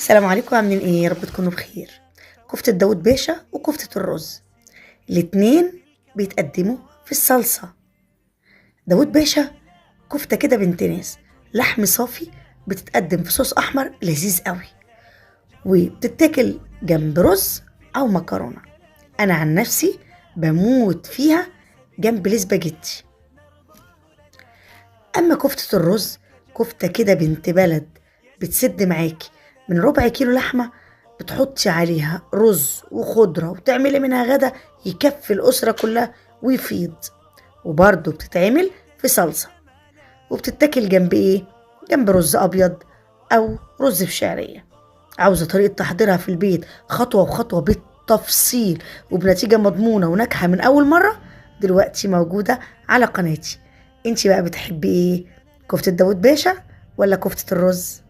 السلام عليكم، عاملين ايه؟ يا رب تكونوا بخير. كفتة داود باشا وكفتة الرز الاتنين بيتقدموا في الصلصة. داود باشا كفتة كده بنت ناس، لحم صافي، بتتقدم في صوص احمر لذيذ قوي، وبتتاكل جنب رز او مكرونة. انا عن نفسي بموت فيها جنب الاسباجيتي. اما كفتة الرز، كفتة كده بنت بلد، بتسد معاكي من ربع كيلو لحمة، بتحطي عليها رز وخضرة وتعملي منها غدا يكفي الأسرة كلها ويفيض. وبرضه بتتعمل في صلصة، وبتتاكل جنب ايه؟ جنب رز أبيض أو رز بشعرية. عاوزة طريقة تحضيرها في البيت خطوة وخطوة بالتفصيل وبنتيجة مضمونة وناجحة من أول مرة؟ دلوقتي موجودة على قناتي. انتي بقى بتحبي ايه؟ كفتة داود باشا ولا كفتة الرز؟